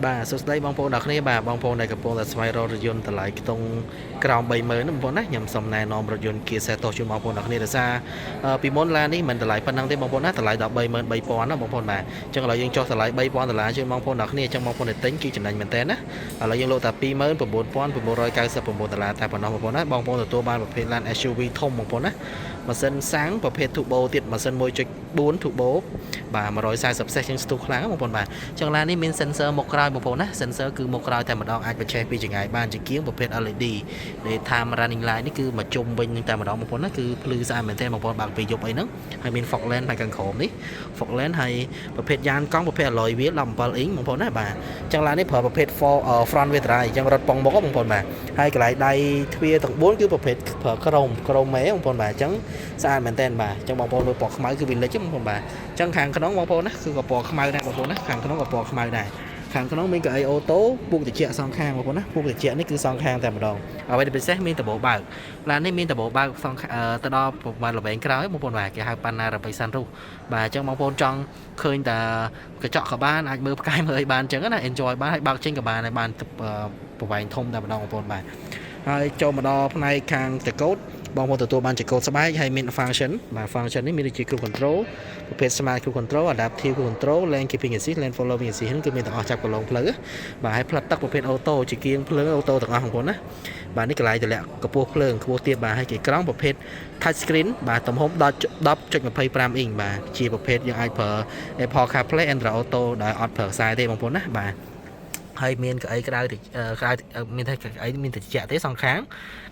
បាទសួស្តីបងប្អូនអ្នកគ្នាបាទបងប្អូនដែលកំពុងតែស្វែងរករថយន្តតម្លៃខ្ទង់ក្រោម30000ណាបងប្អូនណាខ្ញុំសូមណែនាំរថយន្ត Kia Seltos ជូនបងប្អូនអ្នកគ្នាដោយសារពីមុនឡាននេះមិនតម្លៃប៉ុណ្ណឹងទេបងប្អូនណាតម្លៃដល់33000ណាបងប្អូនបាទអញ្ចឹងឥឡូវយើងចុះតម្លៃ$3000ជូនបងប្អូនអ្នកគ្នាអញ្ចឹងបងប្អូនដែលទិញគឺចំណេញមែនតើណាឥឡូវយើងលក់តែ$29999តែប៉ុណ្ណោះបងប្អូនណាបងប្អូនទទួលបានប្រភេទឡាន SUV ធំបងប្អូនណាម៉ាស៊ីនសាំងប្រភេទ Turbo ទៀតម៉ាស៊ីន 1.4 Turbo បាទ140សេសជាងស្ទុះខ្លាំងបងប្អូនបាទអញ្ចឹងឡាននេះមាន sensor មុខក្រោយបងប្អូនណា sensor គឺមុខក្រោយតែម្ដងអាចបញ្ឆេះពីចម្ងាយបានជាជាងប្រភេទ LED ដែល time running light នេះគឺមកជុំវិញតែម្ដងបងប្អូនណាគឺភ្លឺស្អាតមែនទែនបងប្អូនបើកពេលយប់អីហ្នឹងហើយមាន fog lamp ហើយខាងក្រោមនេះ fog lamp ហើយប្រភេទយ៉ានកង់ប្រភេទ alloy wheel 17អ៊ីងបងប្អូនណាបាទអញ្ចឹងឡាននេះប្រើប្រភេទ front wheel drive អញ្ចឹងរត់ប៉ុងមុខបងប្អូនបាទហើយកន្លែងដៃទ្វារទាំង4គឺប្រភេទប្រើក្រោមមេបងប្អូនបាទអញ្ចឹងស្អាតមែនទែនបាទអញ្ចឹងបងប្អូនមើលពណ៌ខ្មៅគឺវាលេចបងប្អូនបាទអញ្ចឹងខាងក្នុងបងប្អូនណាគឺក៏ពណ៌ខ្មៅដែរបងប្អូនណាខាងក្នុងក៏ពណ៌ខ្មៅដែរខាងក្នុងមានកៅអីអូតូពូកត្រជាក់សងខាងបងប្អូនណាពូកត្រជាក់នេះគឺសងខាងតែម្ដងអ្វីដែលពិសេសមានដបបើកឡាននេះមានដបបើកសងទៅដល់ប្រមាណល្វែងក្រោយបងប្អូនបាទគេហៅប៉ាណារ៉ាបិសានរុសបាទអញ្ចឹងបងប្អូនចង់ឃើញតែកញ្ចក់ក៏បានអាចមើលផ្កាយមើលអីបានអញ្ចឹងណា enjoy បានហើយបើកចេញក៏បានហើយបានប្រវែងធំតែម្ដងបងប្អូនបាទហើយចូលមកដល់ផ្នែកខាងតកូតបងប្អូនទទួលបានចង្កូតស្បែកហើយមាន function បាទ function នេះមានដូចជា cruise control ប្រភេទ smart cruise control adaptive cruise control lane keeping assist lane following assist ហ្នឹងគឺមានទាំងអស់ចាប់កន្លងផ្លូវបាទហើយផ្លិតទឹកប្រភេទ auto ជាគៀងភ្លើង auto ទាំងអស់បងប្អូនណាបាទនេះកន្លែងតម្លាក់កម្ពស់ភ្លើងខ្ពស់ទៀតបាទហើយគេក្រង់ប្រភេទ touch screen បាទទំហំ10.25 អ៊ីងបាទជាប្រភេទយើងអាចប្រើ Apple CarPlay Android Auto ដែលអត់ប្រើខ្សែទេបងប្អូនណាបាទហើយមានកៅអីក្រៅមានតែកៅអីមានត្រជាក់ទេសងខាង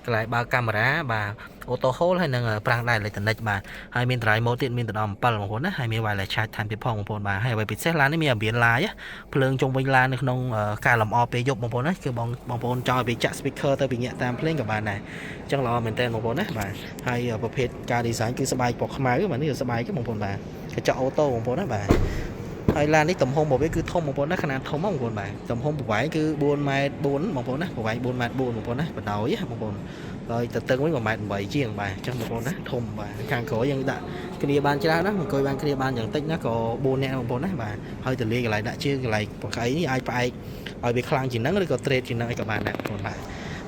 កន្លែងបើកកាមេរ៉ាបាទអូតូហូលហើយនឹងប្រាំងដៃអេឡិចត្រូនិកបាទហើយមាន drive mode ទៀតមានទៅដល់7បងប្អូនណាហើយមាន wireless charge ថែមទៀតផងបងប្អូនបាទហើយអ្វីពិសេសឡាននេះមានអារមាន live ភ្លើងជុំវិញឡាននៅក្នុងការលម្អពេលយប់បងប្អូនណាគឺបងប្អូនចង់ឲ្យវាចាក់ speaker ទៅពីញាក់តាមភ្លេងក៏បានដែរអញ្ចឹងល្អមែនតើបងប្អូនណាបាទហើយប្រភេទការ design គឺស្បែកពណ៌ខ្មៅបាទនេះស្បែកបងប្អូនបាទកញ្ចក់អូតូបងប្អូនណាបាទហើយឡាននេះទំហំរបស់វាគឺធំបងប្អូនណាຂະຫນាតធំបងប្អូនបាទទំហំប្រវែងគឺ4.4 ម៉ែត្របងប្អូនណាប្រវែង4.4 ម៉ែត្របងប្អូនណាបណ្ដោយបងប្អូនហើយទៅតឹងវិញ1.8 ម៉ែត្រជាងបាទអញ្ចឹងបងប្អូនណាធំបាទខាងក្រោយយើងដាក់គ្នាបានច្រើនណាអង្គុយបានគ្នាបានយ៉ាងតិចណាក៏4នាក់បងប្អូនណាបាទហើយទលាយកន្លែងដាក់ជើងកន្លែងបកៃនេះអាចផ្អែកឲ្យវាខ្លាំងជាងហ្នឹងឬក៏ straight ជាងហ្នឹងអីក៏បានដែរបងប្អូនបាទ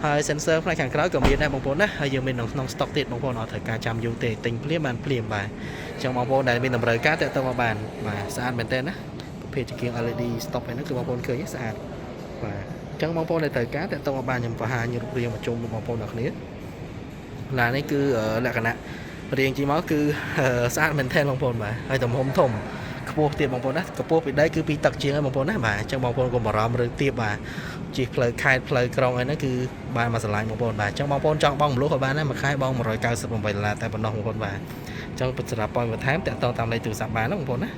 ហើយ sensor ផ្នែកខាងក្រោយក៏មានដែរបងប្អូនណាហើយយើងមានក្នុង stock ទៀតបងប្អូនអត់ត្រូវការចាំយូរទេទិញភ្លាមបានភ្លាមបាទអញ្ចឹងបងប្អូនដែលមានតម្រូវការតាក់ទងមកបានបាទស្អាតមែនតើណាប្រភេទជាង LED stop ហ្នឹងគឺបងប្អូនឃើញស្អាតបាទអញ្ចឹងបងប្អូនដែលត្រូវការតាក់ទងមកបានខ្ញុំបង្ហាញរូបរាងមកជុំបងប្អូនអ្នកគ្នាឡាននេះគឺលក្ខណៈរាងជីមកគឺស្អាតមែនទែនបងប្អូនបាទហើយទំហំធំខ្ពស់ទៀតបងប្អូនណាកម្ពស់ពីដីគឺពីទឹកជាងហើយបងប្អូនណាបាទអញ្ចឹងបងប្អូនកុំបារម្ភរឿងទាបបាទជិះផ្លូវខេត្តផ្លូវក្រុងអីហ្នឹងគឺបានមកឆ្លាញ់បងប្អូនបាទអញ្ចឹងបងប្អូនចង់បង់មលុះក៏បានដែរមួយខែបង់$198តែប៉ុណ្ណោះបងប្អូនបាទអញ្ចឹងសម្រាប់ព័ត៌មានបន្ថែមតាក់ទងតាមលេខទូរស័ព្ទបានណាបងប្អូនណា